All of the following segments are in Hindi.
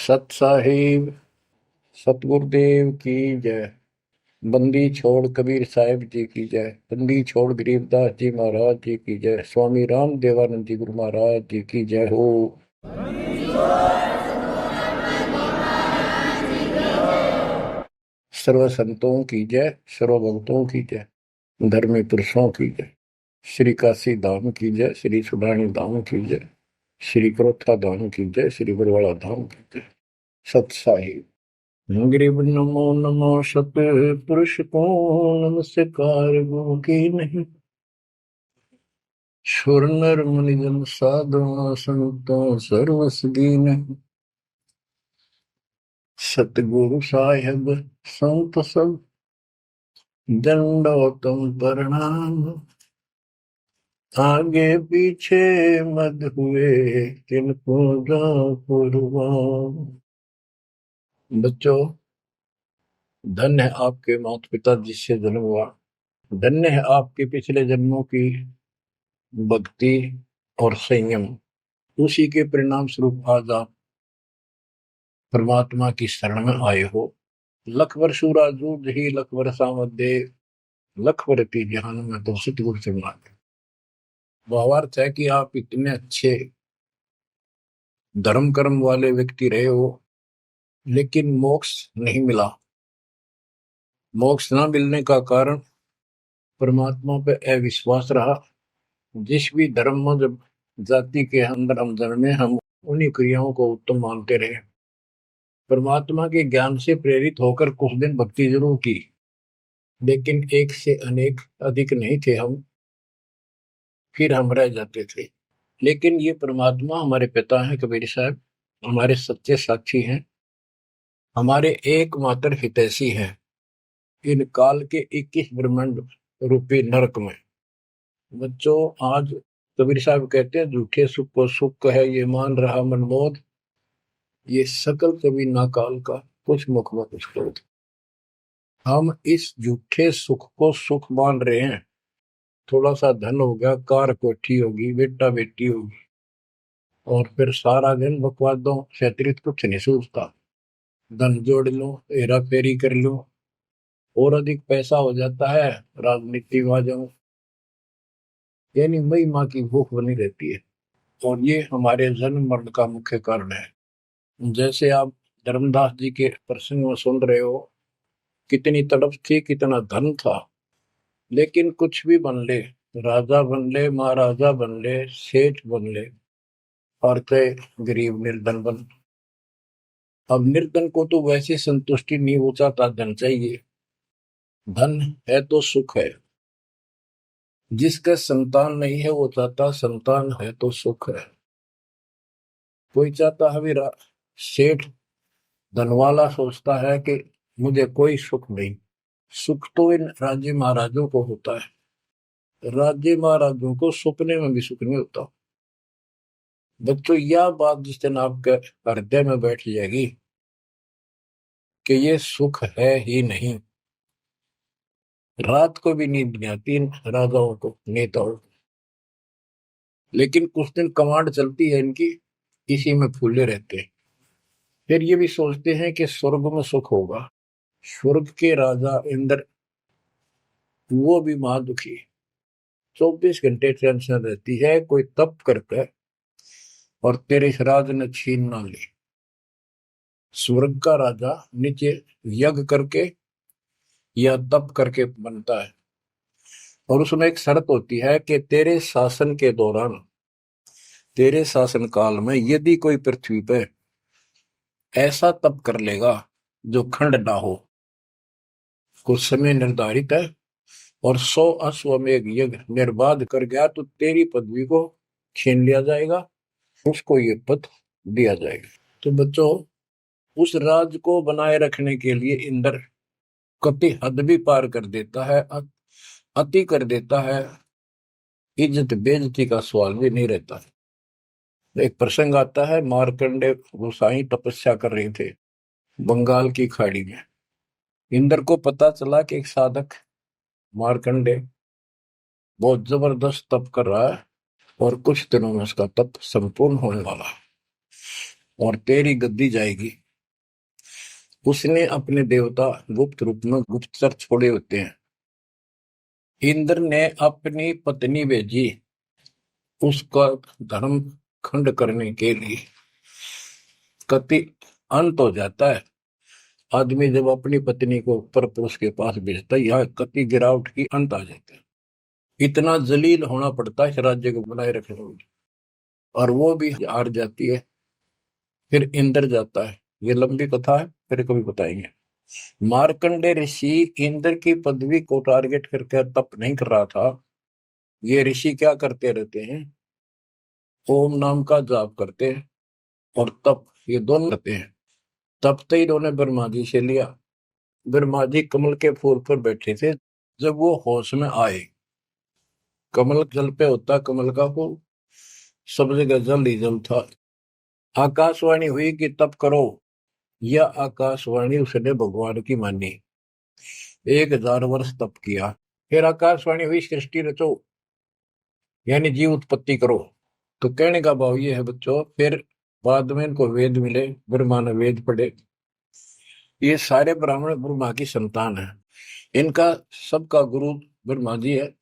सत साहिब सतगुरुदेव की जय। बंदी छोड़ कबीर साहिब जी की जय। बंदी छोड़ गरीबदास जी महाराज जी की जय। स्वामी राम देवानंद जी गुरु महाराज जी की जय हो। सर्व संतों की जय, सर्व भक्तों की जय, धर्मी पुरुषों की जय। श्री काशी धाम की जय, श्री सुडानी धाम की जय, श्री क्रोथा धाम की जय, श्री बरवाड़ा धाम की जय। सत साहिब गरीब नमो नमो सत पुरुष को नमस्कार गो की नहीं। सुर नर मुनि जन साधु संतों सर्वस दीन। सतगुरु साहिब संत सब दंडोतम प्रणाम। आगे पीछे मत हुए तिनको कुर्बान। बच्चों, धन्य है आपके माता पिता जिससे जन्म हुआ। धन्य है आपके पिछले जन्मों की भक्ति और संयम। उसी के परिणाम स्वरूप आज आप परमात्मा की शरण में आए हो। लख वर्षूरा जूझ ही लख वर्षा मध्य लख वर्ती जहान में तो सतगुरु से मांगे। भावार्थ है कि आप इतने अच्छे धर्म कर्म वाले व्यक्ति रहे हो, लेकिन मोक्ष नहीं मिला। मोक्ष न मिलने का कारण परमात्मा पे अविश्वास रहा। जिस भी धर्म जब जाति के अंदर हम जन्मे, हम उन्हीं क्रियाओं को उत्तम मानते रहे। परमात्मा के ज्ञान से प्रेरित होकर कुछ दिन भक्ति जरूर की, लेकिन एक से अनेक अधिक नहीं थे हम, फिर हम रह जाते थे। लेकिन ये परमात्मा हमारे पिता हैं कबीर साहब, हमारे सच्चे साक्षी हैं, हमारे एकमात्र हितैषी हैं इन काल के 21 ब्रह्मांड रूपी नरक में। बच्चों, आज कबीर साहब कहते हैं झूठे सुख को सुख कहे ये मान रहा मनमोद, ये सकल कभी ना काल का कुछ मुख में कुछ क्रोध। हम इस झूठे सुख को सुख मान रहे हैं। थोड़ा सा धन हो गया, कार कोठी होगी, बेटा बेटी होगी, और फिर सारा दिन बकवादों से अतिरिक्त कुछ नहीं सूझता। धन जोड़ लो, हेरा फेरी कर लो, और अधिक पैसा हो जाता है, राजनीति में आ जाओ, यानी महिमा की भूख बनी रहती है। और ये हमारे जन्म मरण का मुख्य कारण है। जैसे आप धर्मदास जी के प्रसंग में सुन रहे हो, कितनी तड़प थी, कितना धन था, लेकिन कुछ भी बन ले, राजा बन ले, महाराजा बन ले, सेठ बन ले, और कई गरीब निर्धन बन। अब निर्धन को तो वैसे संतुष्टि नहीं, वो चाहता धन चाहिए। धन है तो सुख है। जिसका संतान नहीं है वो चाहता संतान है तो सुख है। कोई चाहता है भी सेठ धनवाला सोचता है कि मुझे कोई सुख नहीं। सुख तो इन राज्य महाराजों को होता है। राज्य महाराजों को सपने में भी सुख नहीं होता। बच्चों, यह बात जिस दिन आपके हृदय में बैठ जाएगी कि ये सुख है ही नहीं, रात को भी नींद नहीं आती इन राजाओं को, नेताओं को। लेकिन कुछ दिन कमांड चलती है इनकी, इसी में फूले रहते हैं। फिर ये भी सोचते हैं कि स्वर्ग में सुख होगा। स्वर्ग के राजा इंद्र, वो भी महादुखी, 24 घंटे टेंशन रहती है, कोई तप करता है और तेरे राज न छीन ना ले। स्वर्ग का राजा नीचे यज्ञ करके या तप करके बनता है, और उसमें एक शर्त होती है कि तेरे शासन के दौरान, तेरे शासन काल में यदि कोई पृथ्वी पे ऐसा तप कर लेगा जो खंड ना हो, कुछ समय निर्धारित है, और 100 अश्वमेध यज्ञ निर्बाध कर गया, तो तेरी पदवी को छीन लिया जाएगा, उसको ये पद दिया जाएगा। तो बच्चों, उस राज को बनाए रखने के लिए इंद्र कति हद भी पार कर देता है, अति कर देता है, इज्जत बेइज्जती का सवाल भी नहीं रहता। एक प्रसंग आता है, मार्कंडे गोसाई तपस्या कर रहे थे बंगाल की खाड़ी में। इंद्र को पता चला कि एक साधक मार्कंडे बहुत जबरदस्त तप कर रहा है और कुछ दिनों में उसका तप संपूर्ण होने वाला है। और तेरी गद्दी जाएगी। उसने अपने देवता गुप्त रूप में गुप्तचर छोड़े होते हैं। इंद्र ने अपनी पत्नी भेजी उसका धर्म खंड करने के लिए। कति अंत हो जाता है आदमी जब अपनी पत्नी को परपुरुष के पास भेजता है, यह कति गिरावट की अंत आ जाता है। इतना जलील होना पड़ता है इस राज्य को बनाए रखने में, और वो भी हार जाती है। फिर इंद्र जाता है। ये लंबी कथा है, फिर कभी बताएंगे। मार्कंडे ऋषि इंद्र की पदवी को टारगेट करके तप नहीं कर रहा था। ये ऋषि क्या करते रहते हैं, ओम नाम का जाप करते हैं और तप, ये दोनों करते हैं। तप तो इन्होंने ब्रह्मा जी से लिया। ब्रह्मा जी कमल के फूल पर बैठे थे। जब वो होश में आए, कमल जल पे होता कमल का फूल, सब जगह जल ही जल था। आकाशवाणी हुई कि तप करो। यह आकाशवाणी उसने भगवान की मानी। 1000 वर्ष तप किया। फिर आकाशवाणी हुई सृष्टि रचो, यानी जीव उत्पत्ति करो। तो कहने का भाव ये है बच्चों, फिर बाद में इनको वेद मिले, ब्रह्मा ने वेद पढ़े। ये सारे ब्राह्मण ब्रह्मा की संतान है। इनका सबका गुरु ब्रह्मा जी है।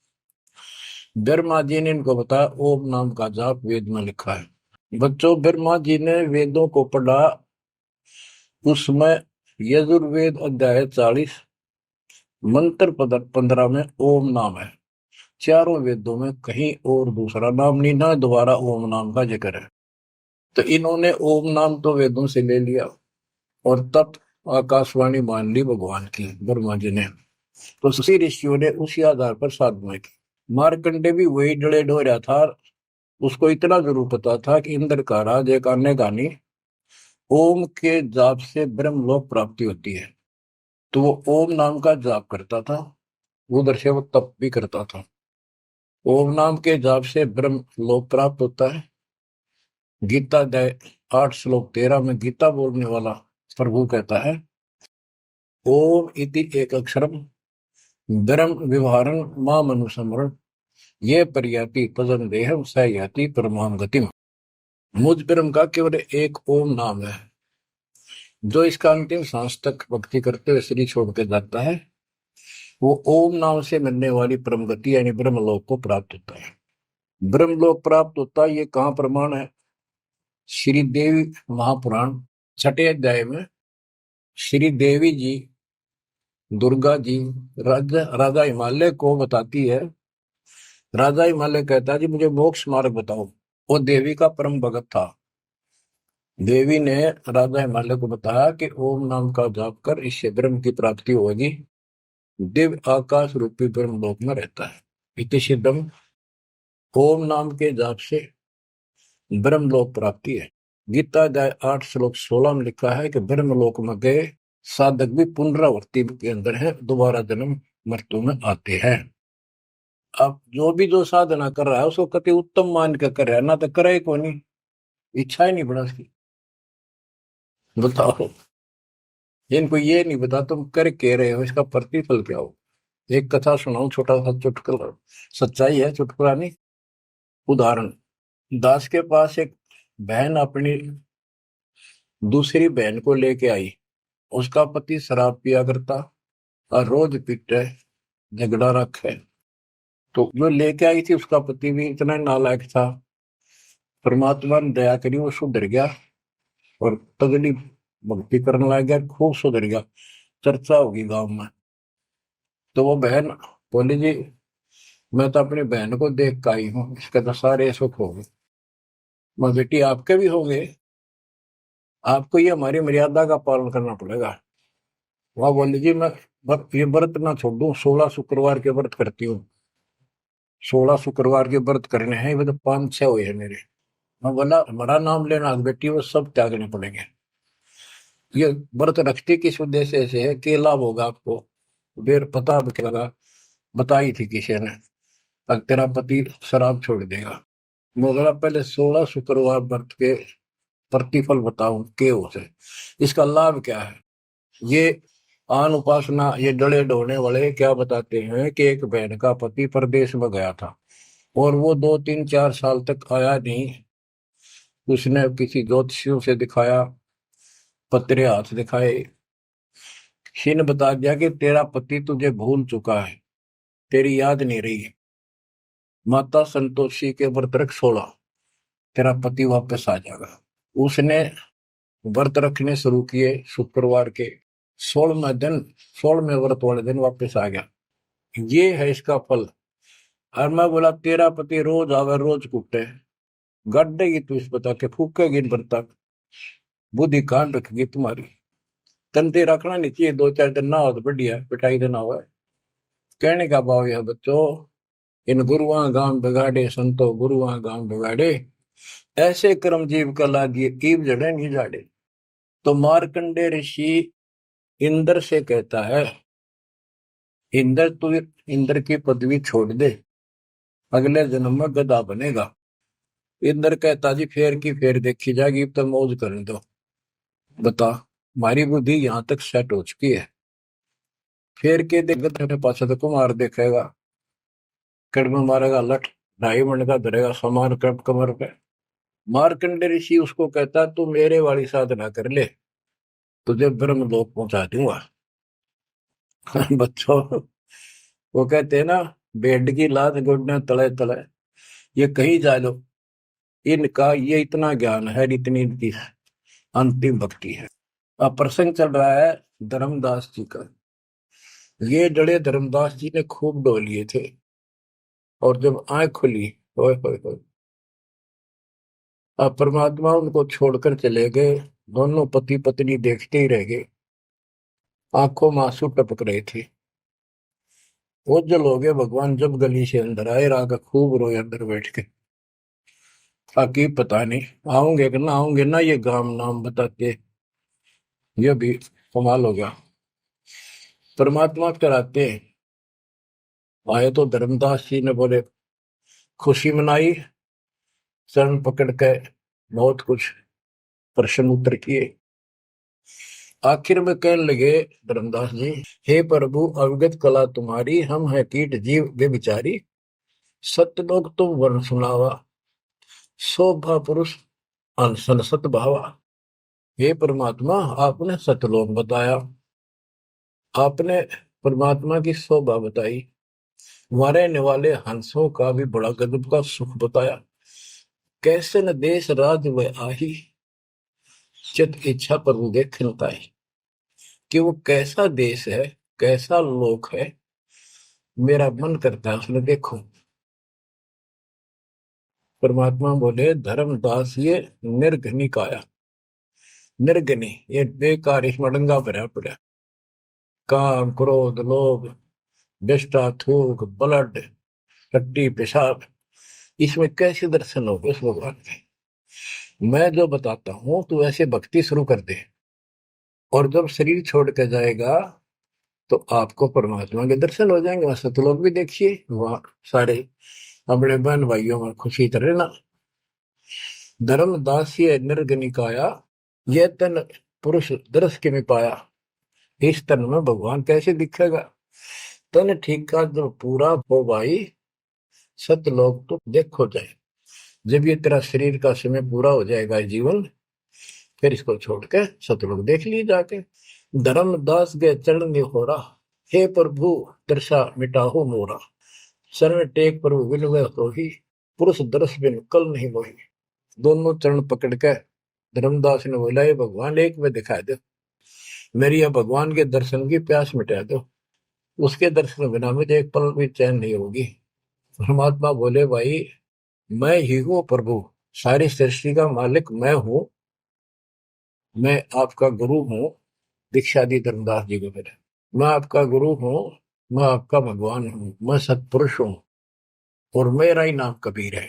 ब्रह्मा जी ने इनको बताया ओम नाम का जाप वेद में लिखा है। बच्चों, ब्रह्मा जी ने वेदों को पढ़ा। उसमें यजुर्वेद अध्याय 40 मंत्र 15 में ओम नाम है। चारों वेदों में कहीं और दूसरा नाम नहीं, ना दोबारा ओम नाम का जिक्र है। तो इन्होंने ओम नाम तो वेदों से ले लिया और तब आकाशवाणी मान ली भगवान की ब्रह्मा जी ने। तो उसी ऋषियों ने उसी आधार पर साधना की। मार्कंडे भी वही डले ढो रहा था। उसको इतना जरूर पता था कि इंद्र का राज एक अन्य गानी ओम के जाप से ब्रह्मलोक प्राप्ति होती है। तो वो ओम नाम का जाप करता था, उधर से वो तप भी करता था। ओम नाम के जाप से ब्रह्म लोक प्राप्त होता है। गीता अध्याय 8 श्लोक 13 में गीता बोलने वाला प्रभु कहता है ओम इति एक अक्षरम ब्रह्म विवहारं माम अनुसमरण ये पर्याति तजन देहम स याति परमाम गतिम। मुझ ब्रह्म का केवल एक ओम नाम है, जो इसका अंतिम सांस तक भक्ति करते हुए शरीर छोड़ के जाता है, वो ओम नाम से मिलने वाली परम गति यानी ब्रह्मलोक को प्राप्त होता है। ब्रह्मलोक प्राप्त होता है, ये कहाँ प्रमाण है? श्री देवी महापुराण 6 अध्याय में श्री देवी जी दुर्गा जी राजा हिमालय को बताती है। राजा हिमालय कहता है जी मुझे मोक्ष मार्ग बताओ। वो देवी का परम भगत था। देवी ने राजा हिमालय को बताया कि ओम नाम का जाप कर, इससे ब्रह्म की प्राप्ति होगी। दिव्य आकाश रूपी ब्रह्मलोक में रहता है। इति सिद्धम, ओम नाम के जाप से ब्रह्मलोक प्राप्ति है। गीता अध्याय 8 श्लोक 16 में लिखा है कि ब्रह्मलोक में गए साधक भी पुनरावृत्ति के अंदर है, दोबारा जन्म मृत्यु में आते हैं। अब जो साधना कर रहा है उसको कति उत्तम मान के कर रहा है, ना तो करे को नहीं, इच्छा ही नहीं बड़ा उसकी। बताओ, इनको ये नहीं बता तुम कर कह रहे हो, इसका प्रतिफल क्या हो। एक कथा सुनाऊं, छोटा सा चुटकुला, सच्चाई है, चुटकुला नहीं। उदाहरण, दास के पास एक बहन अपनी दूसरी बहन को लेके आई। उसका पति शराब पिया करता और रोज पीटे, झगड़ा रखे। तो जो लेके आई थी उसका पति भी इतना नालायक था। परमात्मा ने दया करी, वो सुधर गया और तगड़ी भक्ति करने लग गया, खूब सुधर गया, चर्चा होगी गांव में। तो वो बहन बोली जी मैं तो अपनी बहन को देख के आई हूँ, इसके तो सारे सुख हो गए। मैं बेटी आपके भी हो गए, आपको ये हमारी मर्यादा का पालन करना पड़ेगा। वह बोली जी मैं ये व्रत ना छोड़ दूं, 16 शुक्रवार के व्रत करती हूँ। 16 शुक्रवार के व्रत करने हैं, वो तो 5-6 हुए हैं मेरे। मैं बोला हमारा नाम लेना बेटी, वो सब त्यागने पड़ेंगे। ये व्रत रखती किस उद्देश्य से है, क्या लाभ होगा आपको? फिर पता लगा, बताई थी किसी ने, अगर तेरा पति शराब छोड़ देगा। मैं बोला पहले 16 शुक्रवार व्रत के प्रतिफल बताऊं के उसे, इसका लाभ क्या है। ये आन उपासना, ये डले ढोने वाले क्या बताते हैं कि एक बहन का पति परदेश में गया था और वो 2-3-4 साल तक आया नहीं। उसने किसी ज्योतिषियों से दिखाया, पतरे हाथ दिखाए, किसी ने बता दिया कि तेरा पति तुझे भूल चुका है, तेरी याद नहीं रही है, माता संतोषी के व्रत रख 16, तेरा पति वापस आ जाएगा। उसने व्रत रखने शुरू किए, शुक्रवार के 16वें दिन, 16वें व्रत वाले दिन वापस आ गया। ये है इसका फल। और मैं बोला तेरा पति रोज आवे रोज कुटे, गड्ढेगी तू इस बता के, फूकेगी इन व्रत तक, बुद्धि कान रखेगी तुम्हारी। तंते रखना नहीं चाहिए, 2-4 दिन ना हो तो बढ़िया, पिटाई देना हुआ। कहने का भाव यह बच्चों, इन गुरुआ गांव बिगाड़े संतो गुरुआ गांव बिगाड़े, ऐसे कर्म जीव का लागिए कीव जड़े नहीं जाड़े। तो मार्कंडे ऋषि इंद्र से कहता है, इंद्र तू इंद्र की पदवी छोड़ दे, अगले जन्म में गधा बनेगा। इंद्र कहता जी फेर की फेर देखी जाएगी, तो मौज करने दो। बता, हमारी बुद्धि यहां तक सेट हो चुकी है। फेर के देख तेरे पास तो कुमार देखेगा, कड़म मारेगा लठ, 2.5 मिनट का धरेगा समान कमर पे। मार्कंडे ऋषि उसको कहता तू मेरे वाली साधना कर ले, तुझे ब्रह्म लोक पहुंचा दूंगा। बच्चों, वो कहते हैं ना, बेड की लात गुडने तले तले, ये कहीं जा लो, इनका ये इतना ज्ञान है, इतनी इनकी अंतिम भक्ति है। अब प्रसंग चल रहा है धर्मदास जी का। ये जड़े धर्मदास जी ने खूब डो लिए थे, और जब आंख खुली, होए होए होए, अब परमात्मा उनको छोड़कर चले गए। दोनों पति पत्नी देखते ही रह गए, आंखों में आंसू टपक रहे थे। ओझल हो गए भगवान जब गली से अंदर आए, रागा खूब रोए अंदर बैठ के, ताकि पता नहीं आऊंगे कि ना आऊंगे ना, ये गांव नाम बताते। ये भी कमाल हो गया। परमात्मा कराते आए तो धर्मदास जी ने बोले खुशी मनाई, चरण पकड़ के बहुत कुछ प्रश्न उत्तर किए। आखिर में कहने लगे धर्मदास जी, हे प्रभु अवगत कला तुम्हारी, हम है कीट जीव वे बिचारी, सत्य लोग तुम वर्ण सुनावा, शोभा पुरुष अनसन सत भावा। हे परमात्मा, आपने सतलोक बताया, आपने परमात्मा की शोभा बताई, रहने वाले हंसों का भी बड़ा गजब का सुख बताया। कैसे न देश राज व आही, चित इच्छा प्रभु देखन ताई। कि वो कैसा देश है, कैसा लोक है, मेरा मन करता है उसने देखो। परमात्मा बोले धर्मदास ये निर्घनी काया, निर्घनी ये बेकार, इसमें डंगा भरा पड़ा, काम क्रोध लोभ विष्टा थूक ब्लड टट्टी पेशाब, इसमें कैसे दर्शन हो उस भगवान के। मैं जो बताता हूं तू ऐसे भक्ति शुरू कर दे, और जब शरीर छोड़ के जाएगा तो आपको परमात्मा के दर्शन हो जाएंगे। वहां सतलोक भी देखिए, वहां सारे अपने बहन भाइयों में खुशी करे ना। धर्मदास ये निर्गनिकाया, ये तन पुरुष दर्श के में पाया, इस तन में भगवान कैसे दिखेगा। तन ठीक का जब पूरा हो भाई, सतलोक तो देखो जाए। जब ये तेरा शरीर का समय पूरा हो जाएगा जीवन, फिर इसको छोड़ के सतलोक देख लिए जाके। धर्मदास के चरण हो रहा, हे प्रभु दर्शा मिटाहो मोरा, शरण टेक प्रभु विनय हो ही, पुरुष दर्श बिन कल नहीं मोही। दोनों चरण पकड़ के धर्मदास ने बोला, ये भगवान एक में दिखा दो, मेरी यह भगवान के दर्शन की प्यास मिटा दो, उसके दर्शन बिना मुझे एक पल भी चैन नहीं होगी। परमात्मा बोले, भाई मैं ही हूँ प्रभु, सारी सृष्टि का मालिक मैं हूँ, मैं आपका गुरु हूँ। दीक्षा दी धर्मदास जी को मेरे, मैं आपका गुरु हूँ, मैं आपका भगवान हूँ, मैं सत्पुरुष हूँ, और मेरा ही नाम कबीर है।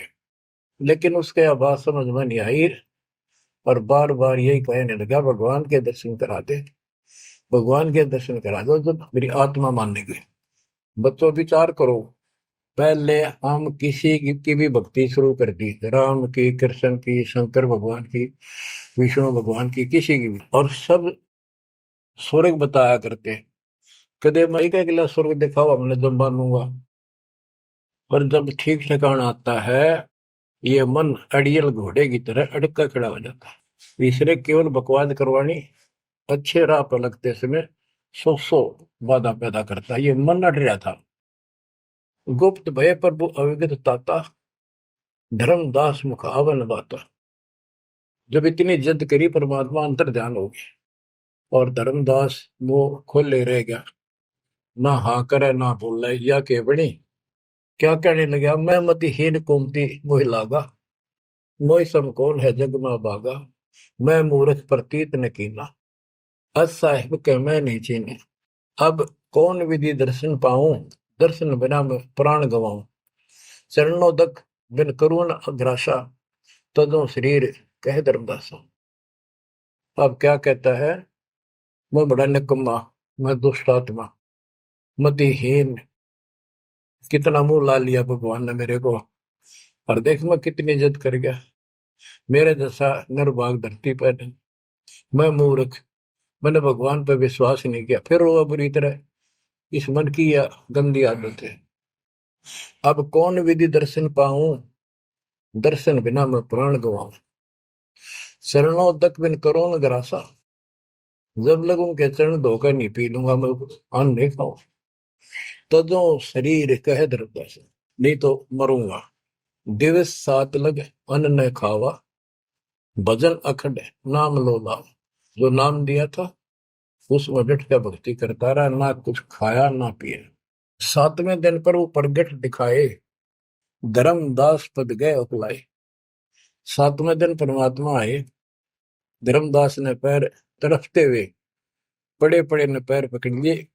लेकिन उसके आवाज समझ में नहीं आई, और बार बार यही कहने लगा, भगवान के दर्शन करा दे, भगवान के दर्शन करा दो। जब मेरी आत्मा मानने गई। बच्चों विचार करो, पहले हम किसी की भी भक्ति शुरू कर दी, राम की, कृष्ण की, शंकर भगवान की, विष्णु भगवान की, किसी की भी, और सब स्वर्ग बताया करते। कदे मैं क्या अगला स्वर्ग दिखाओ, हमने जब मानूंगा। पर जब ठीक ठिकाना आता है, ये मन अड़ियल घोड़े की तरह अड़का खड़ा हो जाता है। तीसरे केवल बकवाद करवानी, अच्छे राह पर लगते समय सौ बाधा पैदा करता है। ये मन अड़ रहा था। गुप्त भय प्रभु अविगत ताता, धर्मदास मुख आवन बाता। जब इतनी जिद करी परमात्मा अंतर ध्यान हो गया और धर्मदास वो खोले रह गया, ना हाँ करे ना बोले, या के बड़ी क्या कहने लगा, मैं मतिहीन कुमती मोहि लागा, मोहि समकोल है जग में बागा, मैं मूर्ख प्रतीत न कीना, अस साहिब के मैं नहीं चीने। अब कौन विधि दर्शन पाऊं, दर्शन बिना मैं प्राण गवाऊं, चरणोदक बिन करुण अग्रासा, तदो शरीर कह धर्मदासा। अब क्या कहता है, मैं बड़ा निकम्मा, मैं दुष्ट आत्मा, मतिहीन, कितना मुंह ला लिया भगवान ने मेरे को, और देख मैं कितनी इज्जत कर गया, मेरे जैसा निर्भाग धरती पर नहीं। मैं मूर्ख, मैंने भगवान पर विश्वास नहीं किया, फिर वो बुरी तरह। इस मन की यह गंदी आदत है। अब कौन विधि दर्शन पाऊं, दर्शन बिना मैं प्राण गवाऊं, चरणों तक बिन करो न ग्रासा। जब लगूं के चरण धोकर नहीं पी लूंगा मैं, अन्न नहीं खाऊं, तजो शरीर कह धरदासा, नहीं तो मरूंगा। दिवस सात लग अन्न न खावा, भजन अखंड नाम लो लावा। जो नाम दिया था उसमें डट कर भक्ति करता रहा, ना कुछ खाया ना पिया। सातवें दिन पर वो प्रगट दिखाए, धर्मदास पद गए उकलाए। सातवें दिन परमात्मा आए, धर्मदास ने पैर तड़फते हुए पड़े पड़े ने पैर पकड़ लिए,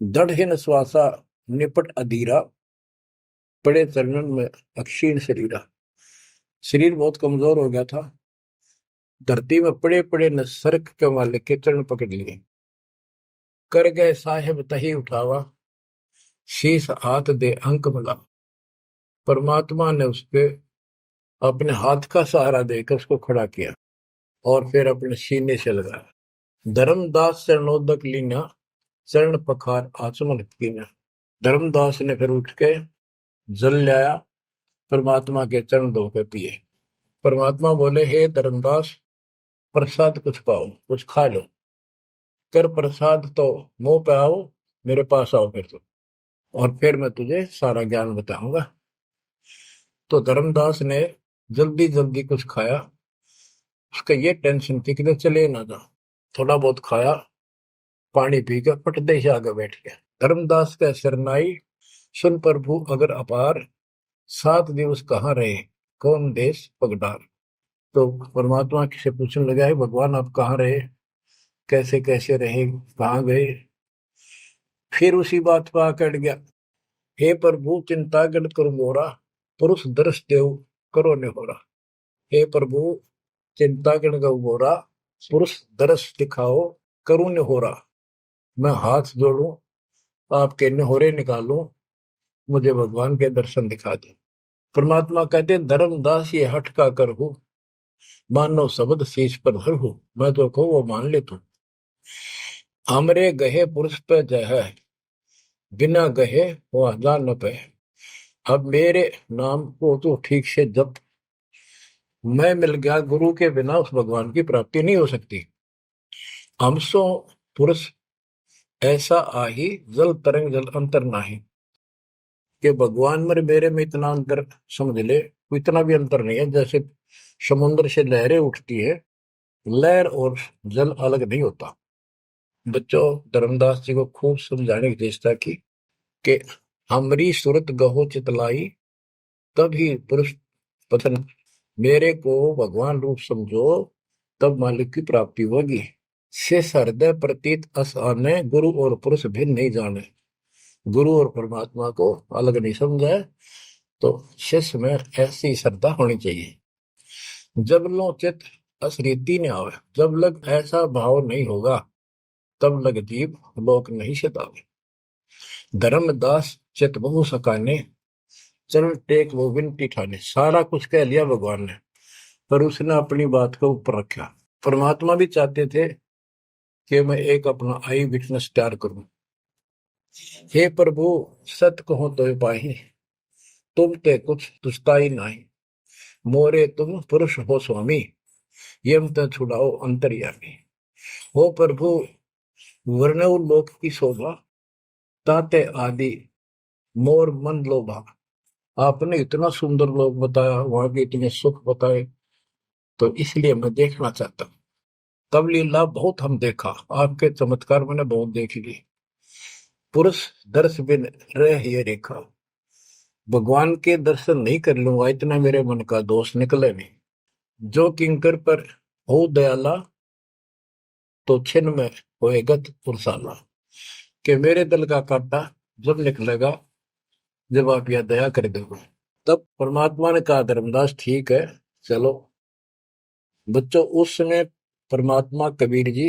दृढ़ श्वासा निपट अधीरा, पड़े चरणन में अक्षीण शरीरा। शरीर बहुत कमजोर हो गया था, धरती में पड़े पड़े ने सर्क के वाले के चरण पकड़ लिए। कर गए साहेब तही उठावा, शीश हाथ दे अंक मिला। परमात्मा ने उसके अपने हाथ का सहारा देकर उसको खड़ा किया और फिर अपने सीने से लगाया। धर्मदास चरणोदक लीना, चरण पखार आचमन कीना। धर्मदास ने फिर उठ के जल लाया, परमात्मा के चरण धो के पिए। परमात्मा बोले, हे धर्मदास, प्रसाद कुछ पाओ, कुछ खा लो, कर प्रसाद तो मुंह पे आओ, मेरे पास आओ फिर तो, और फिर मैं तुझे सारा ज्ञान बताऊंगा। तो धर्मदास ने जल्दी जल्दी कुछ खाया। उसका ये टेंशन थी कि चले ना जा। थोड़ा बहुत खाया, पानी पीकर पटदे से आगे बैठ गया। धर्मदास का शरनाई सुन प्रभु अगर अपार, 7 दिवस कहाँ रहे, कौन देश पगडार। तो परमात्मा से पूछने लगा, है भगवान आप कहाँ रहे, कैसे कैसे रहे, कहाँ गए। फिर उसी बात पर आकर गया, हे प्रभु चिंता गण करो मोरा, पुरुष दर्श देव करो ने हो रहा। हे प्रभु चिंता गण गौ मोरा, पुरुष दर्श दिखाओ करूं ने हो रहा। मैं हाथ जोड़ूं, आपके नहोरे निकालूं, मुझे भगवान के दर्शन दिखा दे। परमात्मा कहते धर्मदास ये हट का कर हो, मानो शब्द शीश पर धर हो। मैं तो कहूँ वो मान ले तू। हमरे गहे पुरुष पे जय है, बिना गहे वो हजार न पे। अब मेरे नाम को तो ठीक से जब मैं मिल गया, गुरु के बिना उस भगवान की प्राप्ति नहीं हो सकती। हमसो पुरुष ऐसा आही, जल तरंग जल अंतर नाही। कि भगवान मेरे में इतना अंतर समझ ले, इतना भी अंतर नहीं है। जैसे समुद्र से लहरें उठती है, लहर और जल अलग नहीं होता। बच्चों, धर्मदास जी को खूब समझाने की चेष्टा की कि हमरी सूरत गहो चितलाई, तभी पुरुष पतन। मेरे को भगवान रूप समझो, तब मालिक की प्राप्ति होगी। शेष हृदय प्रतीत अस आने, गुरु और पुरुष भिन्न नहीं जाने। गुरु और परमात्मा को अलग नहीं समझा है, तो शिष्य में ऐसी श्रद्धा होनी चाहिए। जब लो चित असरीति ने आवे, जब लग ऐसा भाव नहीं होगा, तब लग जीव लोक नहीं सतावे। धर्मदास चित बहु सकाने, चरण टेक वो विनती ठाने। सारा कुछ कह लिया भगवान ने, पर उसने अपनी बात को ऊपर रखा। परमात्मा भी चाहते थे कि मैं एक अपना आई विटनेस तैयार करूं। हे प्रभु सत कहो तो पाही, तुम ते कुछ तुस्ताई नहीं। मोरे तुम पुरुष हो स्वामी, यम त छुड़ाओ अंतर्यामी। हो प्रभु वर्णव लोक की शोभा, ताते आदि मोर मन लोभा। आपने इतना सुंदर लोक बताया, वहां के इतने सुख बताए, तो इसलिए मैं देखना चाहता हूँ। तब लीला बहुत हम देखा, आपके चमत्कार मैंने बहुत देख लिए। पुरुष दर्श बिन रह ये रेखा, भगवान के दर्शन नहीं कर लूंगा इतना मेरे मन का दोष निकले नहीं। जो किंकर पर हो दयाला, तो छिन में होएगा पुरसाला। कि मेरे दिल का कांटा जब निकलेगा, जब आप यह दया कर दोगे। तब परमात्मा ने कहा, धर्मदास ठीक है चलो। बच्चों उस समय परमात्मा कबीर जी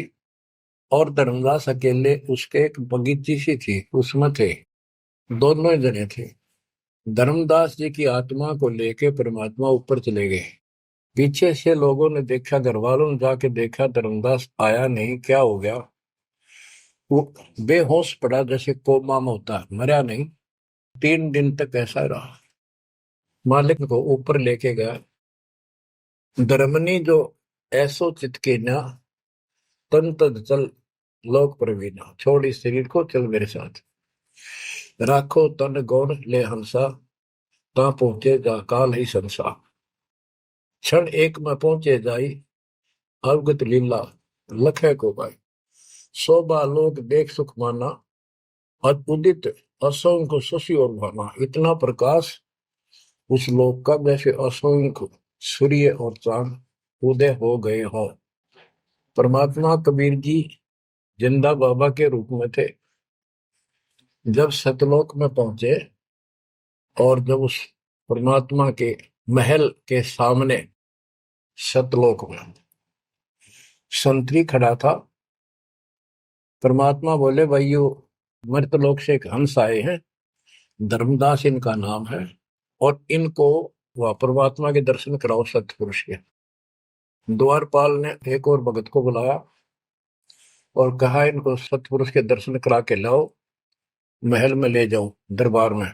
और धर्मदास अकेले उसके एक बगीची सी थी, उसमें थे, दोनों ही जने थे। धर्मदास जी की आत्मा को लेके परमात्मा ऊपर चले गए। पीछे से लोगों ने देखा, घर वालों ने जाके देखा, धर्मदास आया नहीं, क्या हो गया। वो बेहोश पड़ा, जैसे कोमा में होता है, मरा नहीं। 3 दिन तक ऐसा रहा। मालिक को ऊपर लेके गया। धर्मनी जो ऐसो चित के ना, तन तद चल लोक प्रवीणा। छोड़ इस शरीर को, चल मेरे साथ। राखो तन गौण ले हंसा, ता पहुंचे जा काल ही संसा। क्षण एक में पहुंचे जाई, अवगत लीला लखे को गाय। शोभा लोक देख सुख माना, उदित असंख्य शशि और भाना। इतना प्रकाश उस लोक का, जैसे असंख्य सूर्य और चांद उदय हो गए हों। परमात्मा कबीर जी जिंदा बाबा के रूप में थे। जब सतलोक में पहुंचे और जब उस परमात्मा के महल के सामने सतलोक में संतरी खड़ा था, परमात्मा बोले, भाइयों मृतलोक से एक हंस आए हैं, धर्मदास इनका नाम है, और इनको वह परमात्मा के दर्शन कराओ सतपुरुष के। द्वारपाल ने एक और भगत को बुलाया और कहा, इनको सतपुरुष के दर्शन करा के लाओ, महल में ले जाओ, दरबार में।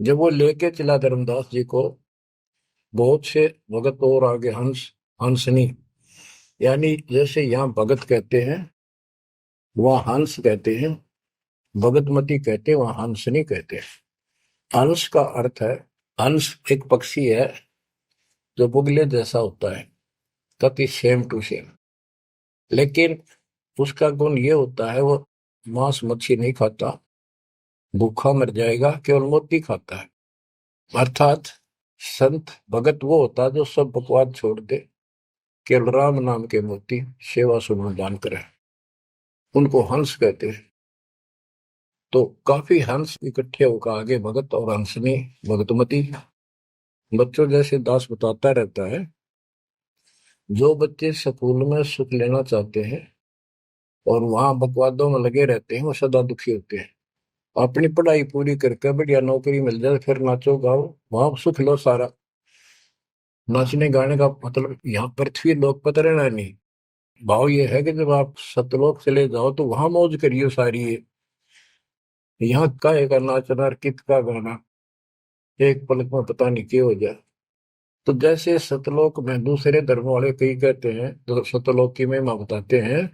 जब वो लेके चला धर्मदास जी को, बहुत से भगत और आगे हंस हंसनी, यानी जैसे यहाँ भगत कहते हैं वहाँ हंस कहते हैं, भगतमती कहते हैं, वहाँ हंसनी कहते हैं। हंस का अर्थ है, हंस एक पक्षी है जो बुगले जैसा होता है, कति सेम टू सेम, लेकिन उसका गुण ये होता है वो मांस मच्छी नहीं खाता, भूखा मर जाएगा, केवल मोती खाता है। अर्थात संत भगत वो होता है जो सब बकवाद छोड़ दे, केवल राम नाम के मोती सेवा सुमन दान करे, उनको हंस कहते हैं। तो काफी हंस इकट्ठे होकर आगे भगत और हंसनी भगतमती। बच्चों जैसे दास बताता रहता है, जो बच्चे स्कूल में सुख लेना चाहते हैं और वहां बकवादों में लगे रहते हैं, वो सदा दुखी होते हैं। अपनी पढ़ाई पूरी करके बढ़िया नौकरी मिल जाए, फिर नाचो गाओ, वहां सुख लो सारा। नाचने गाने का मतलब यहाँ पृथ्वी लोक पर रहना नहीं। भाव ये है कि जब आप सतलोक चले जाओ तो वहां मौज करियो सारी। यहाँ काहे का नाचना और कित का गाना, एक पलक में पता नहीं क्या हो जाए। तो जैसे सतलोक में दूसरे धर्म वाले कई कहते हैं, तो सतलोक की महिमा बताते हैं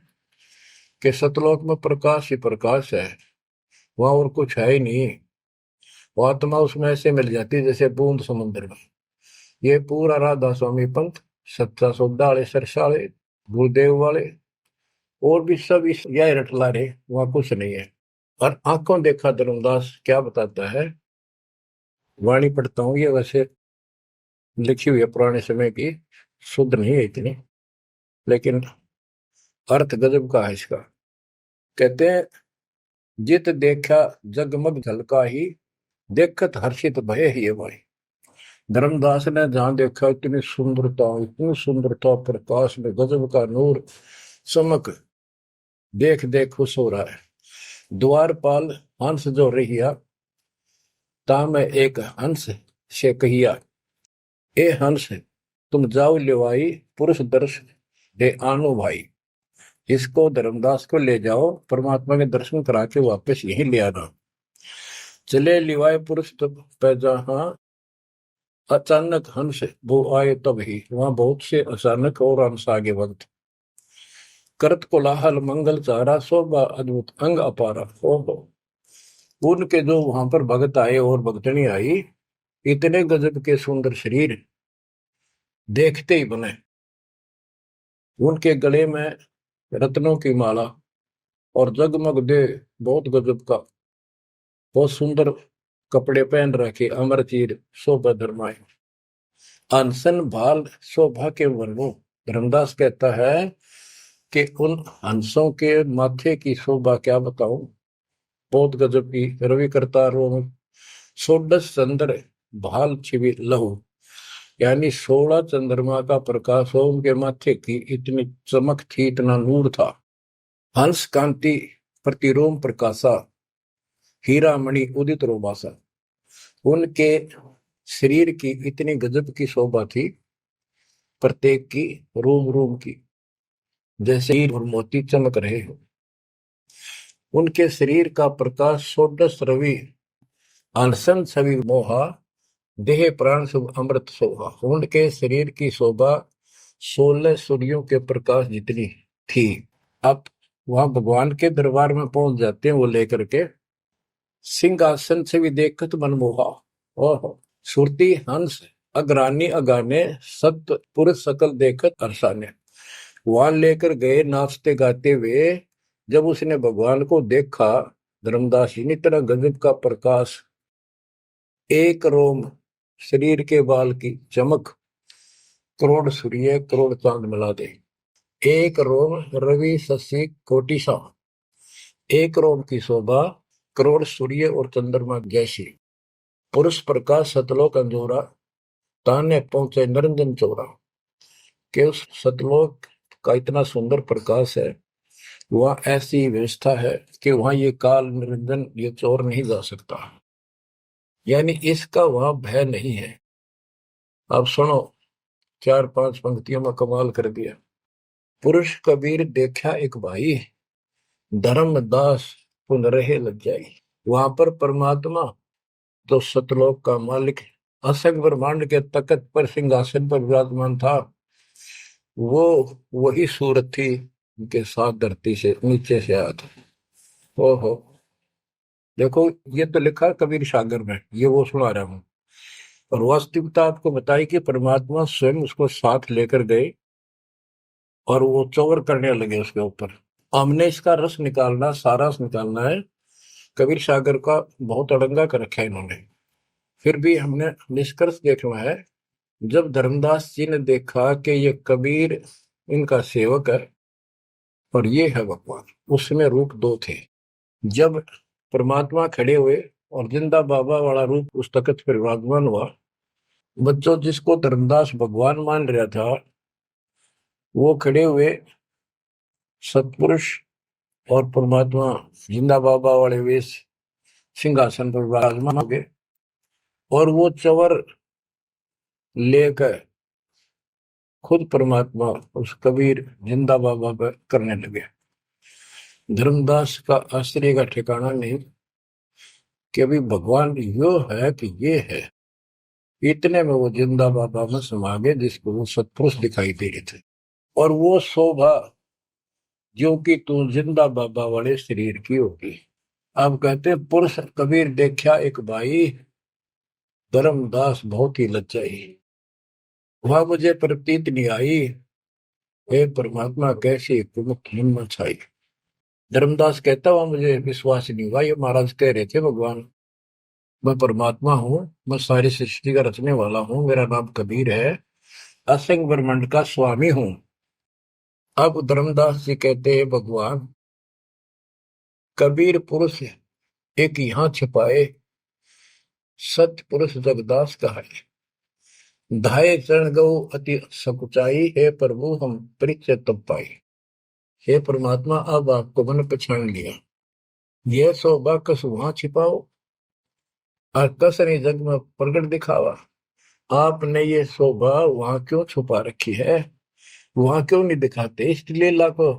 कि सतलोक में प्रकाश ही प्रकाश है, वहां और कुछ है ही नहीं। वो आत्मा उसमें ऐसे मिल जाती है जैसे बूंद समुद्र में। ये पूरा राधा स्वामी पंथ, सच्चा सौदा वाले, सरसा वाले, गुरुदेव वाले और भी सब इस यह रटला रहे, वहां कुछ नहीं है। और आंखों देखा धर्मदास क्या बताता है, वाणी पढ़ता हूं, ये वैसे लिखी हुई है पुराने समय की, शुद्ध नहीं है इतनी, लेकिन अर्थ गजब का है इसका। कहते हैं, जित देखा जगमग झलका ही, देखत हर्षित भय ही भाई। धर्मदास ने जहां देखा इतनी सुंदरता प्रकाश में गजब का नूर चमक, देख देख खुश हो रहा है। द्वारपाल हंस जो रहिया, ता में एक हंस से कहिया, ए हंस तुम जाओ लिवाई, पुरुष दर्श दे आनो भाई। इसको धर्मदास को ले जाओ, परमात्मा के दर्शन करा के वापस यहीं ले आना। चले लिवाए पुरुष तब पैजा, अचानक हंस वो आए तब ही, वहां बहुत से अचानक और हंस आगे वक्त। करत कोलाहल मंगल चारा, शोभा अद्भुत अंग अपारा। ओहो, उनके जो वहां पर भगत आए और भगतनी आई, इतने गजब के सुंदर शरीर देखते ही बने। उनके गले में रत्नों की माला और जगमग दे बहुत गजब का, बहुत सुंदर कपड़े पहन रखे, अमर चीर शोभा धर्माए। अनसन भाल शोभा के वर्णों, धर्मदास कहता है कि उन हंसों के माथे की शोभा क्या बताऊं, बहुत गजब की। रवि करतारों में षोडश चंद्र भाल छिवि लहू, यानी 16 चंद्रमा का प्रकाश हो उनके माथे की, इतनी चमक थी, इतना नूर था। हंस कांति प्रतिरोम प्रकाशा, हीरा मणि उदित रोबासा। उनके शरीर की इतनी गजब की शोभा थी, प्रत्येक की रोम रोम की जैसे हीर और मोती चमक रहे हो। उनके शरीर का प्रकाश षोडश रवि, अनसन छवि मोहा, देह प्राण शुभ अमृत शोभा। उनके शरीर की शोभा 16 सूर्यों के प्रकाश जितनी थी। अब वहां भगवान के दरबार में पहुंच जाते हैं वो लेकर के, सिंहासन से भी देखत मनमोहा। ओहो, सुरती हंस अग्रानी अगाने, सत्य पुरुष सकल देखत अरसाने। वहां लेकर गए नाचते गाते हुए, जब उसने भगवान को देखा, धर्मदास जी ने तरह गजब का प्रकाश, एक रोम शरीर के बाल की चमक, करोड़ सूर्य करोड़ चांद मिला दे। एक रोम रवि शशि कोटि सा, एक रोम की शोभा करोड़ सूर्य और चंद्रमा जैसी। पुरुष प्रकाश सतलोक अंजोरा, ताने पहुंचे निरंजन चौरा। के उस सतलोक का इतना सुंदर प्रकाश है, वहां ऐसी व्यवस्था है कि वहां ये काल निरंजन ये चोर नहीं जा सकता, यानी इसका वहां भय नहीं है। अब सुनो, 4-5 पंक्तियों में कमाल कर दिया। पुरुष कबीर देखा एक भाई, धर्मदास पुन रहे लज्जाई। वहां पर परमात्मा तो सतलोक का मालिक, असंग ब्रह्मांड के तख्त पर सिंहासन पर विराजमान था, वो वही सूरत थी उनके साथ धरती से नीचे से आया था। ओहो, देखो ये तो लिखा कबीर सागर में, ये वो सुना रहा हूं। और वास्तविकता आपको बताई कि परमात्मा स्वयं उसको साथ लेकर गए और वो चौवर करने लगे उसके ऊपर। हमने इसका रस निकालना, सारा रस निकालना है। कबीर सागर का बहुत अड़ंगा कर रखा है इन्होंने, फिर भी हमने निष्कर्ष देखना है। जब धर्मदास जी ने देखा कि ये कबीर इनका सेवक है और ये है भगवान, उसमें रूप दो थे। जब परमात्मा खड़े हुए और जिंदा बाबा वाला रूप उस तख्त पर विराजमान हुआ, बच्चों जिसको धर्मदास भगवान मान रहा था, वो खड़े हुए सतपुरुष और परमात्मा जिंदा बाबा वाले वेश सिंहासन पर विराजमान हो गए, और वो चवर लेकर खुद परमात्मा उस कबीर जिंदा बाबा पर करने लगे। धर्मदास का आश्चर्य का ठिकाना नहीं कि अभी भगवान यो है कि ये है। इतने में वो जिंदा बाबा में समा गए, जिसको वो सतपुरुष दिखाई दे रहे थे। और वो शोभा जो कि तू जिंदा बाबा वाले शरीर की होगी। अब कहते पुरुष कबीर देखा एक भाई, धर्मदास बहुत ही लज्जाई। वह मुझे प्रतीत नहीं आई, हे परमात्मा कैसी प्रमुख हिम्मत छाई। धर्मदास कहता हुआ मुझे विश्वास नहीं हुआ, ये महाराज कह रहे थे भगवान मैं परमात्मा हूँ, मैं सारी सृष्टि का रचने वाला हूँ, मेरा नाम कबीर है, असंग ब्रह्मांड का स्वामी हूँ। अब धर्मदास जी कहते हैं भगवान कबीर पुरुष एक यहाँ छिपाए, सत्य पुरुष जगदास कहाए। धाये चरण गौ अति सकुचाई, हे प्रभु हम परिचय तब पाई। हे परमात्मा अब आपको मैंने पहचान लिया, यह शोभा कस वहां छिपाओ और कस ने जग में प्रकट दिखावा। आपने ये शोभा वहां क्यों छुपा रखी है, वहां क्यों नहीं दिखाते, इसलिए लाखों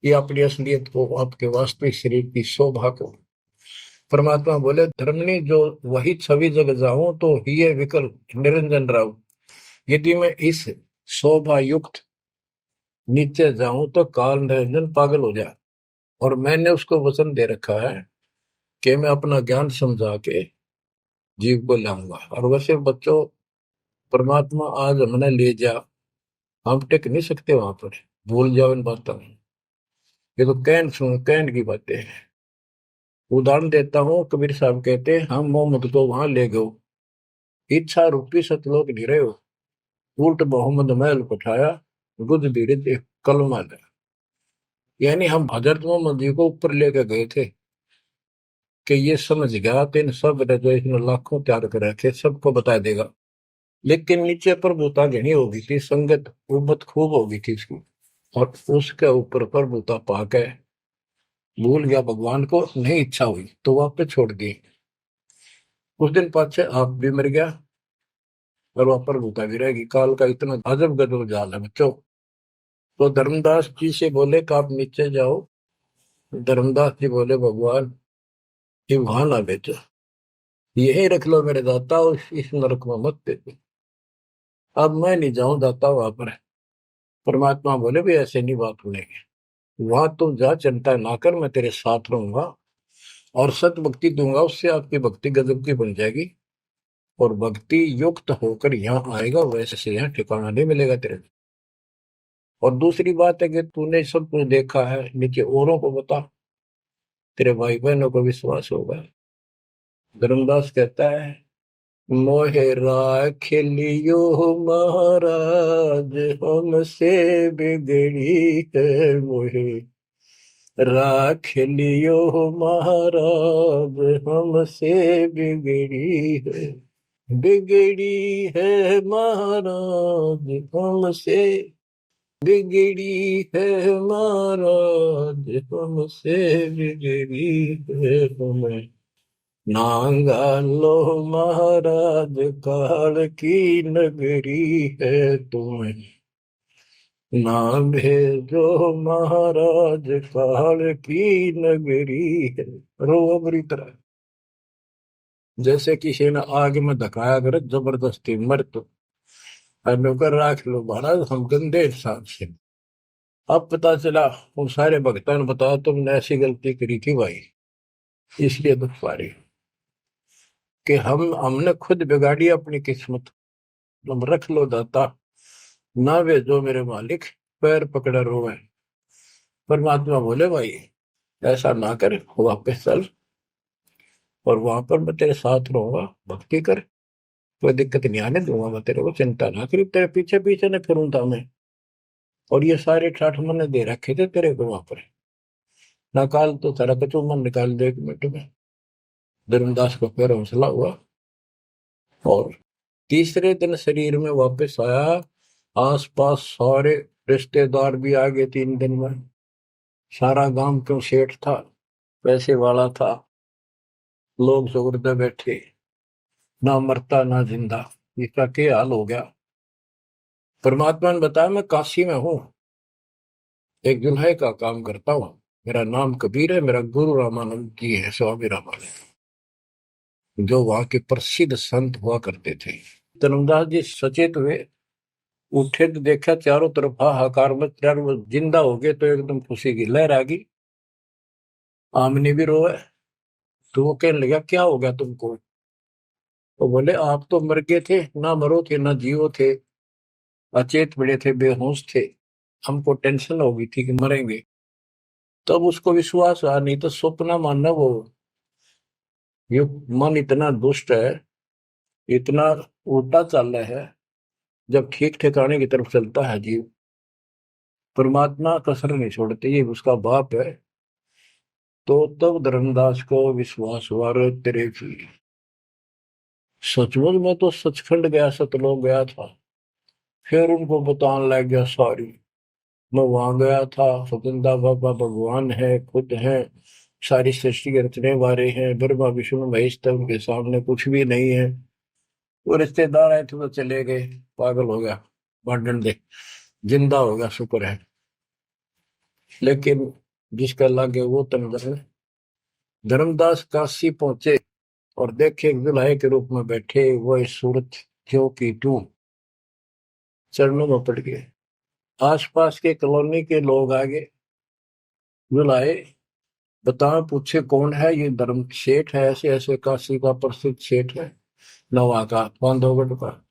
ये अपनी असलियत को, आपके वास्तविक शरीर की शोभा को परमात्मा बोले धर्मनी जो वही छवि जग जाऊं तो ही विकल निरंजन राव, यदि मैं इस शोभा युक्त नीचे जाऊं तो काल निरंजन पागल हो जाए। और मैंने उसको वचन दे रखा है कि मैं अपना ज्ञान समझा के जीव को लाऊंगा। और वैसे बच्चों, परमात्मा आज हमने ले जा, हम टिक नहीं सकते वहां पर, भूल जाओ इन बातों में। ये तो कहन सुन कहन की बातें हैं। उदाहरण देता हूँ, कबीर साहब कहते हैं हम मोहम्मद को वहां ले गए, इच्छा रूपी सतलोक गिरे हो, उल्ट मोहम्मद महल पठाया, गुद बीड़ित कलमा दे। यानी हम हजरत मोहम्मद जी को ऊपर लेके गए थे कि ये समझ गया तो इन सब ने जो इसने लाखों त्याग कर रखे सबको बता देगा। लेकिन नीचे प्रभुता घनी हो गई थी, संगत उम्मत खूब हो गई थी इसकी, और उसके ऊपर प्रभुता पाके भूल गया भगवान को, नहीं इच्छा हुई तो वापस छोड़ दी। कुछ दिन पाछे आप भी मर गया और वहां प्रभुता भी रहेगी। काल का इतना अजब गजब जाल है बच्चों। तो धर्मदास जी से बोले कि आप नीचे जाओ। धर्मदास जी बोले भगवान ये वहां ना बेचो, यही रख लो मेरे दाता, और इस नरक में मत भेजो। अब मैं नहीं जाऊं दाता वहां पर। परमात्मा बोले भी ऐसे नहीं बात सुनेंगे, वहां तुम जा, चिंता ना कर, मैं तेरे साथ रहूंगा और सत भक्ति दूंगा, उससे आपकी भक्ति गजब की बन जाएगी और भक्ति युक्त होकर यहाँ आएगा, वैसे से यहाँ ठिकाना नहीं मिलेगा तेरे। और दूसरी बात है कि तूने सब कुछ देखा है, नीचे औरों को बता, तेरे भाई बहनों को विश्वास होगा। धर्मदास कहता है मोहे राख लियो महाराज, हमसे बिगड़ी है मोहे राख लियो महाराज, हमसे बिगड़ी है, बिगड़ी है महाराज हमसे, बिगड़ी है महाराज हमसे, बिगड़ी है हमें। नांगा लो महाराज काल की नगरी है तुम्हें, ना भेजो महाराज काल की नगरी है। रो बुरी तरह, जैसे किसी ने आग में धकाया करे जबरदस्ती मर तो नौकर राख लो महाराज, हम गंदे इंसान से। अब पता चला उन सारे भक्तों ने बताया तुमने ऐसी गलती करी थी भाई, इसलिए दुख पा रही कि हमने खुद बिगाड़ी अपनी किस्मत, तुम रख लो दाता, ना वे जो मेरे मालिक पैर पकड़ा रोए। परमात्मा बोले भाई ऐसा ना कर, वापस चल और वहां पर मैं तेरे साथ रहूंगा, भक्ति कर, कोई दिक्कत नहीं आने दूंगा मैं तेरे को, चिंता ना करी, तेरे पीछे पीछे न फिरूंगा मैं। और ये सारे ठाठ मैंने दे रखे थे तेरे को वहां पर, निकाल तो सारा कचू मन निकाल दे 1 मिनट में। धर्मदास को फिर हौसला हुआ और तीसरे दिन शरीर में वापस आया। आसपास सारे रिश्तेदार भी आ गए 3 दिन में, सारा गांव क्यों सेठ था, पैसे वाला था, लोग सुगरदे बैठे, ना मरता ना जिंदा, इसका क्या हाल हो गया। परमात्मा ने बताया मैं काशी में हूँ, एक दुल्हे का काम करता हूँ, मेरा नाम कबीर है, मेरा गुरु रामानंद जी है, स्वामी रामानंद, जो वहां के प्रसिद्ध संत हुआ करते थे। धर्मदास जी सचेत हुए, उठे तो देखा चारों तरफ हाहाकार में, चारों जिंदा हो गए तो एकदम खुशी की लहर आ गई। आमने भी रोए तो वो कहने लगा क्या हो गया तुमको। तो बोले आप तो मर गए थे, ना मरो थे ना जियो थे, अचेत पड़े थे, बेहोश थे, हमको टेंशन हो गई थी कि मरेंगे। तब उसको विश्वास आया, नहीं तो स्वप्न मानना वो, ये मन इतना दुष्ट है, इतना उल्टा चल रहा है, जब ठीक ठिकाने की तरफ चलता है जीव, परमात्मा कसर नहीं छोड़ते, ये उसका बाप है। तो तब धर्मदास को विश्वास हुआ रे तेरे की, सचमुच में तो सचखंड गया, सतलोक गया था। फिर उनको बताने लग गया सारी, मैं वहां गया था, सतंदा बाबा भगवान है, खुद है, सारी सृष्टि के रचने वाले हैं, ब्रह्मा विष्णु महेश तक उनके सामने कुछ भी नहीं है। वो रिश्तेदार आए थे तो चले गए, पागल हो गया, बांटन दे, जिंदा हो गया शुक्र है। लेकिन जिसका लागे वो तंदर धर्मदास काशी पहुंचे और देखे दुल्हे के रूप में बैठे वह सूरत ज्यों की त्यों चरणों में पड़ गए। आसपास के कॉलोनी के लोग आगे बुलाए, बताओ पूछे कौन है ये? धर्म सेठ है, ऐसे ऐसे काशी का प्रसिद्ध सेठ है, नवा का बांधवगढ़ का।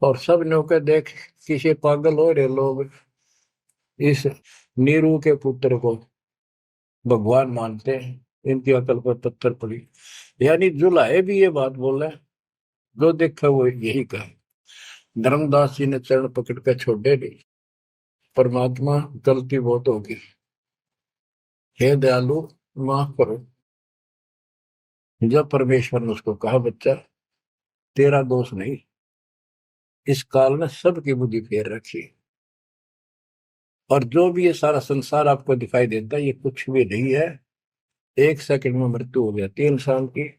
और सब ने के देख किसी पागल हो रहे लोग इस नीरू के पुत्र को भगवान मानते हैं, इनकी अकल पर पत्थर पड़ी। यानी जुलाहे भी ये बात बोले, जो देखा वो यही कहे। धर्मदास जी ने चरण पकड़ कर छोड़े नहीं, परमात्मा गलती बहुत होगी, हे दयालु माफ करो। जब परमेश्वर ने उसको कहा, बच्चा तेरा दोष नहीं, इस काल ने सबकी बुद्धि फेर रखी, और जो भी ये सारा संसार आपको दिखाई देता है ये कुछ भी नहीं है। एक सेकंड में मृत्यु हो जाती है इंसान की,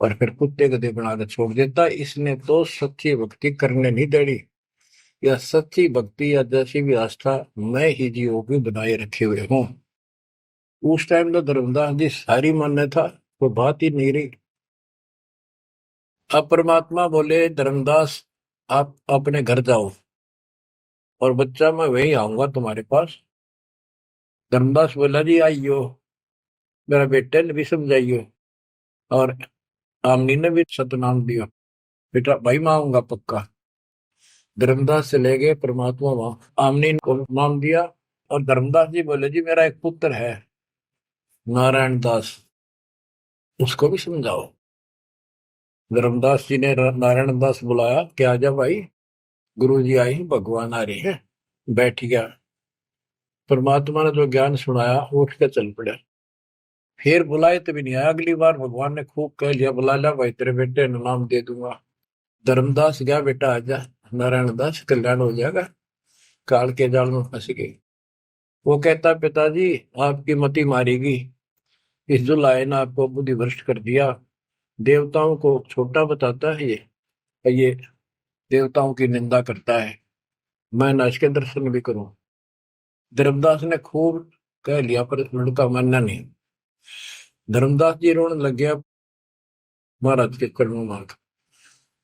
और फिर कुत्ते गधे बनाकर छोड़ देता है। इसने तो सच्ची भक्ति करने नहीं देनी, या सच्ची भक्ति या जैसी भी आस्था मैं ही जीवों की बनाए रखे हुए हूँ। उस टाइम तो धर्मदास जी सारी मान्यता वो बात ही नहीं रही। अब परमात्मा बोले, धर्मदास आप अपने घर जाओ, और बच्चा मैं वही आऊंगा तुम्हारे पास। धर्मदास बोला, जी आइयो, मेरा बेटे ने भी समझाइयो, और आमनी ने भी सतनाम दियो, बेटा भाई मैं आऊंगा पक्का। धर्मदास से ले गए परमात्मा वहां, आमनी को नाम दिया। और धर्मदास जी बोले, जी मेरा एक पुत्र है नारायण दास, उसको भी समझाओ। धर्मदास जी ने नारायण दास बुलाया कि आजा भाई, गुरु जी आई, भगवान आ रहे हैं। बैठ गया। परमात्मा ने जो ज्ञान सुनाया उठ के चल पड़ा। फिर बुलाए तभी नहीं आया। अगली बार भगवान ने खूब कह लिया, बुला लिया भाई, तेरे बेटे ने नाम दे दूंगा। धर्मदास गया, बेटा आजा, नारायण दास कल्याण हो जाएगा। काल के जाल में फंस गई। वो कहता, पिताजी आपकी मति मारेगी, इस जुलाए ने आपको बुद्धि भ्रष्ट कर दिया, देवताओं को छोटा बताता है ये देवताओं की निंदा करता है, मैं न इसके दर्शन भी करूं। धर्मदास ने खूब कह लिया पर लड़का मानना नहीं। धर्मदास जी रोने लग गया महाराज के चरणों में।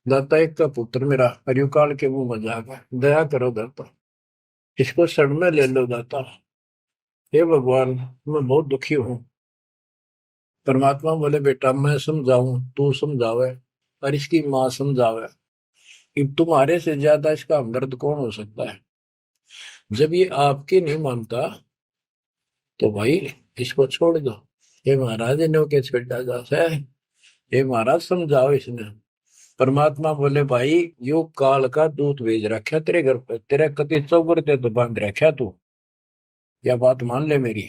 दाता एक का पुत्र मेरा हरिकाल के मुंह में जागा, दया करो दाता, इसको शरण में ले लो दाता। हे भगवान मैं बहुत दुखी हूँ। परमात्मा बोले, बेटा मैं समझाऊं तू समझावे, और इसकी माँ समझावे, कि तुम्हारे से ज्यादा इसका हमदर्द कौन हो सकता है। जब ये आपकी नहीं मानता तो भाई इसको छोड़ दो। ये महाराज ने के छेड़ा जाता है, ये महाराज समझाओ इसने। परमात्मा बोले, भाई यो काल का दूत भेज रखा तेरे घर पे, तेरे कति चौबर ते तो बांध रखा तू, या बात मान ले मेरी।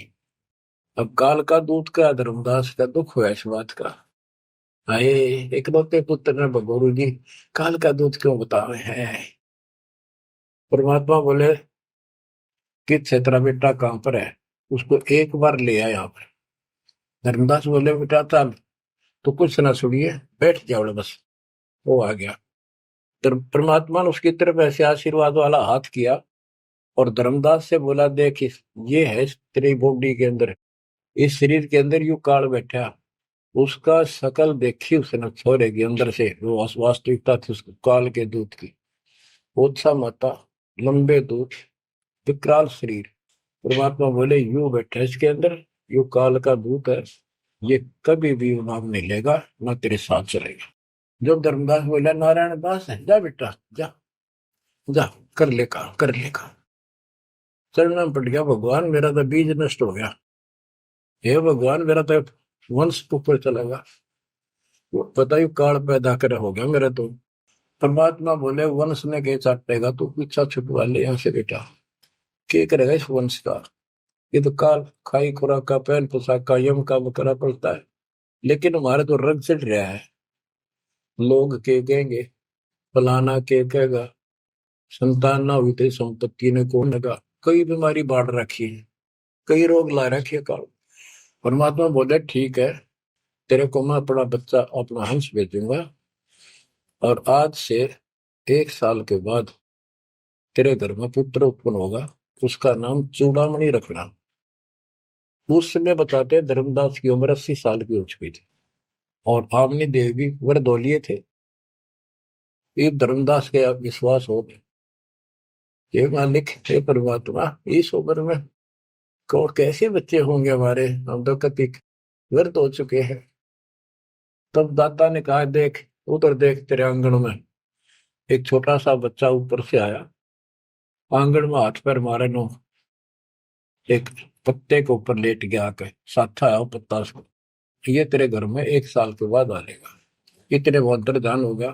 अब काल का दूत का धर्मदास का दुख हुआ इस बात का। आए एक लौते पुत्र ने भगोरू जी काल का दूत क्यों बता रहे हैं। परमात्मा बोले कि तेरा बेटा कहां पर है, उसको एक बार ले आया यहाँ पर। धर्मदास बोले, बेटा चल तो कुछ ना सुनिए, बैठ जाओ बस। वो आ गया। परमात्मा ने उसकी तरफ ऐसे आशीर्वाद वाला हाथ किया, और धर्मदास से बोला, देख ये है तेरी बॉडी के अंदर, इस शरीर के अंदर यू काल बैठा। उसका शकल देखी उसने छोरे के अंदर से, वो वास्तविकता थी उसको काल के दूत की। ओछा माता, लंबे दूत, विकराल शरीर। परमात्मा बोले, यू बैठा इसके अंदर, यू काल का दूत है, ये कभी भी नाम नहीं लेगा, ना तेरे साथ चलेगा। जब धर्मदास बोला, नारायण दास है, जा बेटा जा, जा कर ले काम, कर ले काम। चरण में पड़ गया, भगवान मेरा तो बीज नष्ट हो गया, हे भगवान मेरा तो वंश ऊपर चलेगा, बताइए काल पैदा कर हो गया मेरा तो। परमात्मा बोले, वंश ने के चाटेगा तू पीछा छुटवा ले यहाँ से बेटा, क्या करेगा इस वंश का। ये तो काल खाई खुराक का पहल पोशाक का यम का बकरा पड़ता है, लेकिन हमारे तो रंग चढ़ रहा है। लोग के कहेंगे, फलाना के कहेगा, संतान ना हुई तेरी संपत्ति ने कौन लगा, कई बीमारी बाढ़ रखी है, कई रोग ला रखे है काल। परमात्मा बोले, ठीक है, तेरे को मैं अपना बच्चा अपना हंस भेजूंगा, और आज से 1 साल के बाद तेरे घर में पुत्र उत्पन्न होगा, उसका नाम चूड़ामणि रखना। उस समय बताते हैं धर्मदास की उम्र 80 साल की हो चुकी थी और आमनी देव भी वरदौलिये थे। ये धर्मदास के अब विश्वास हो गया कि मालिक हे परमात्मा, इस उम्र में कौन कैसे बच्चे होंगे हमारे, हम तो कति व्यर्थ हो चुके हैं। तब दाता ने कहा, देख उधर देख, तेरे आंगन में एक छोटा सा बच्चा ऊपर से आया, आंगन में हाथ पैर मारे नो, एक पत्ते के ऊपर लेट गया, आके साथा आया पत्ता से, ये तेरे घर में 1 साल के बाद आ जाएगा। इतने वो अंतर्धान हो गया।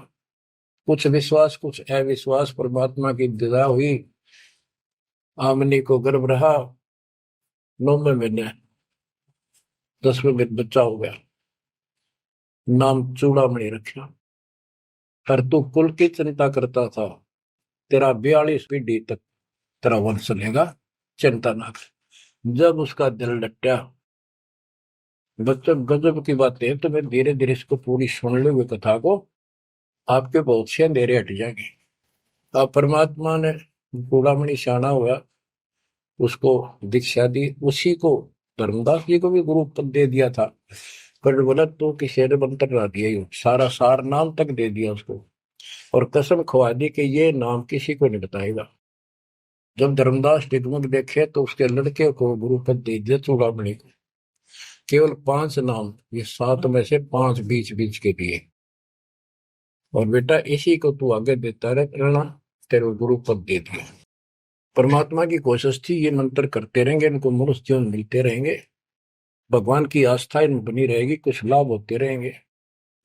कुछ विश्वास कुछ अविश्वास, परमात्मा की दया हुई। आमनी को गर्भ रहा, 9वें महीने 10वें महीने बच्चा हो गया, नाम चूड़ामणि रखा। पर तू कुल की चिंता करता था, तेरा 42 पीढ़ी तक तेरा वंश चलेगा, चिंता ना कर। जब उसका दिल लट्टा, बच्चों गजब की बात है, तो मैं धीरे धीरे इसको पूरी सुन ले हुए कथा को, आपके बहुत से अंधेरे हट जाएंगे। अब परमात्मा ने चूड़ामणि शाना हुआ, उसको दीक्षा दी, उसी को धर्मदास जी को भी गुरु पद दे दिया था। पर बोला तो किसी ने मंत्र ला दिया, ही सारा सार नाम तक दे दिया उसको, और कसम खवा दी कि ये नाम किसी को नहीं बताएगा। जब धर्मदास डिगमग देखे तो उसके लड़के को गुरु पद दे दिया चूड़ामणि को, केवल 5 नाम, ये 7 में से 5 बीच बीच के दिए, और बेटा इसी को तू आगे देता रहना, तेरे गुरु पद दे दिया। परमात्मा की कोशिश थी, ये मंत्र करते रहेंगे, इनको मनुष्य जीवन मिलते रहेंगे, भगवान की आस्था इनमें बनी रहेगी, कुछ लाभ होते रहेंगे,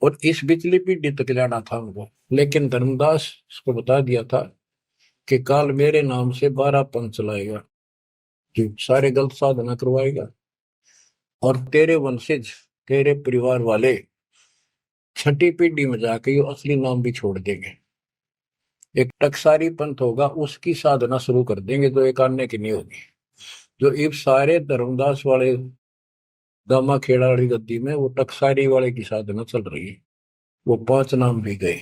और इस बिचली पीढ़ी तक जाना था उनको। लेकिन धर्मदास को बता दिया था कि काल मेरे नाम से 12 पंथ चलाएगा, जो सारे गलत साधना करवाएगा, और तेरे वंशज तेरे परिवार वाले 6ठी पीढ़ी में जाके ये असली नाम भी छोड़ देंगे। एक टकसारी पंथ होगा, उसकी साधना शुरू कर देंगे, तो एक आने की नहीं होगी। जो इब सारे धर्मदास वाले दामा खेड़ा वाली गद्दी में वो टकसारी वाले की साधना चल रही है, वो 5 नाम भी गए।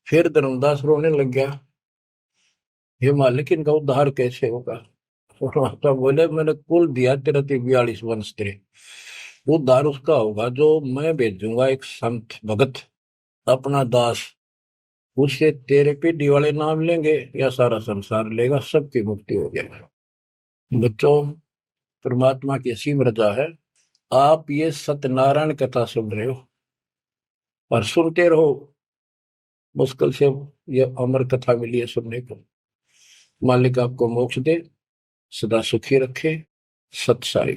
फिर धर्मदास रोने लग गया, हे मालिक इनका उद्धार कैसे होगा। तो बोले, मैंने कुल दिया तेरा 42 वंश, तेरे उद्धार उसका होगा जो मैं भेजूंगा, एक संत भगत अपना दास, उससे तेरे पीढ़ी वाले नाम लेंगे या सारा संसार लेगा, सबकी मुक्ति हो जाएगी। बच्चों, परमात्मा की असीम रजा है, आप ये सत्यनारायण कथा सुन रहे हो और सुनते रहो। मुश्किल से ये अमर कथा मिली है सुनने को। मालिक आपको मोक्ष दे, सदा सुखी रखे। सत साई।